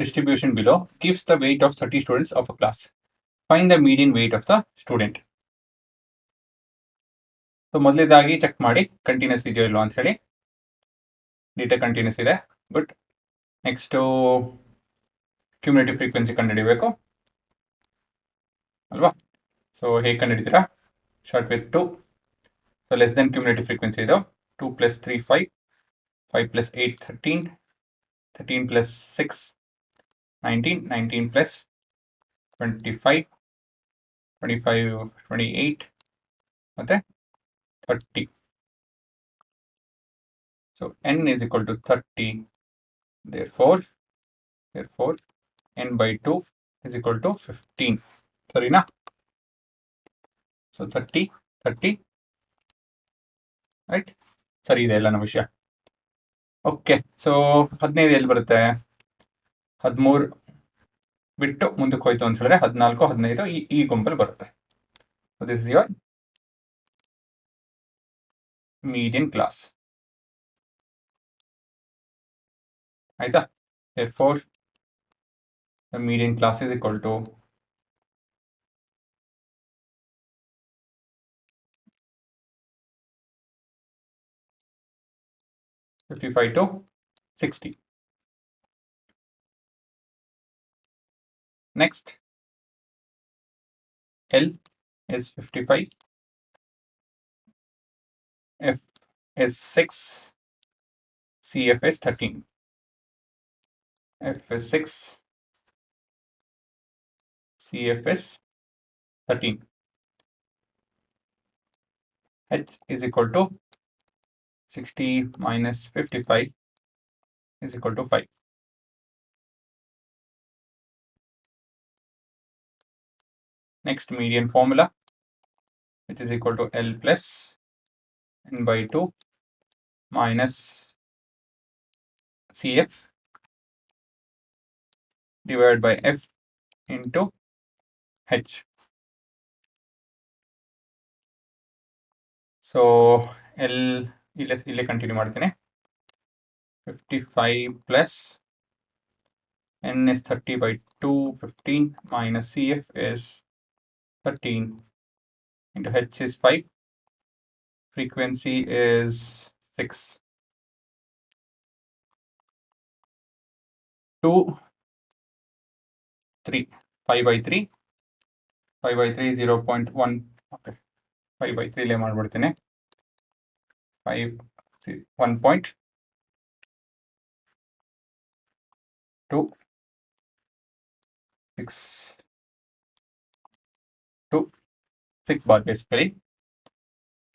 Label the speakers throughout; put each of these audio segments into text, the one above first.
Speaker 1: distribution below gives the weight of 30 students of a class. Find the median weight of the student. So ಮೊದಲೇದಾಗಿ check ಮಾಡಿ continuous ಇದೆಯೋ ಇಲ್ವೋ ಅಂತ ಹೇಳಿ. Data continuous ಇದೆ, good. Next cumulative frequency ಕಂಡುಹಿಡಿಬೇಕು ಅಲ್ವಾ? ಸೊ ಹೇಗೆ ಕಂಡುಹಿಡಿತೀರಾ? Short with 2. So less than cumulative frequency ಇದು 2 + 3 5, 5 + 8 13, 13 + 6 19, 19 + 25, 25 28 ಮತ್ತೆ 30. So n is equal to 30. Therefore n by 2 is equal to 15. ಸರಿನಾ? So 30 30 right. ಸರಿ ಇದೆ ಎಲ್ಲ ನಮ್ಮ ವಿಷಯ. ಓಕೆ, ಸೊ 15 ಎಲ್ಲಿ ಬರುತ್ತೆ? 13 ಬಿಟ್ಟು ಮುಂದಕ್ಕೆ ಹೋಯ್ತು ಅಂತ ಹೇಳಿದ್ರೆ 14 15 ಈ ಗುಂಪಲ್ಲಿ ಬರುತ್ತೆ. So this is your median class. ಆಯ್ತಾ? therefore the median class is equal to 55 to 60. Next, L is 55, F is 6, CF is 13. F is 6, CF is 13. H is equal to 60 minus 55 is equal to 5. Next, median formula, which is equal to L plus n by 2 minus CF divided by F into H. So L ಇಲ್ಲೇ continue ಮಾಡ್ತೀನಿ. 55 plus n is 30 by 2, 15 minus CF is 13 into H is 5. Frequency is 6. 2, 3, 5 by 3, 5 by 3 0.1. Okay, 5 by 3 ಲೇ ಮಾಡ್ಬಿಡ್ತೀನಿ. 5 1.2 6 bar basically.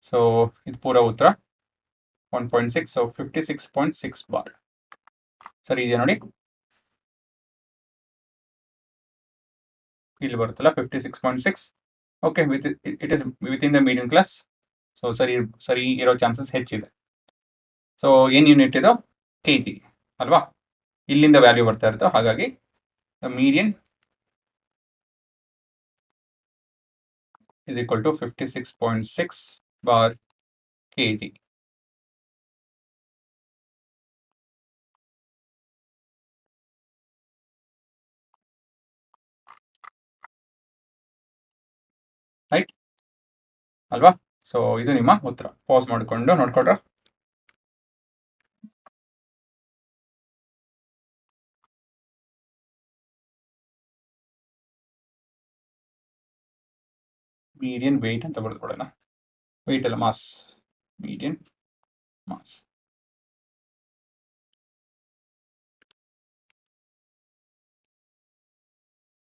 Speaker 1: So ಇದು ಪೂರ ಉತ್ತರ 1.6. So 56.6 bar. ಸರಿ ಇದೆಯಾ ನೋಡಿ, ಇಲ್ಲಿ ಬರುತ್ತಲ್ಲ 56.6. Okay, it is within the medium class. So ಸರಿ ಇರೋ ಚಾನ್ಸಸ್ ಹೆಚ್ಚಿದೆ. ಸೊ ಏನು ಯೂನಿಟ್ ಇದು? kg ಅಲ್ವಾ? ಇಲ್ಲಿಂದ ವ್ಯಾಲ್ಯೂ ಬರ್ತಾ ಇರ್ತೋ, ಹಾಗಾಗಿ the median is equal to 56.6 bar kg. Right ಅಲ್ವಾ? ಸೊ ಇದು ನಿಮ್ಮ ಉತ್ತರ. ಪಾಸ್ ಮಾಡಿಕೊಂಡು ನೋಡ್ಕೊಡ್ರ. ಮೀಡಿಯನ್ ವೆಯ್ಟ್ ಅಂತ ಬರೆದುಕೊಡೋಣ. ವೆಯ್ಟ್ ಅಲ್ಲ, ಮಾಸ್. Median mass.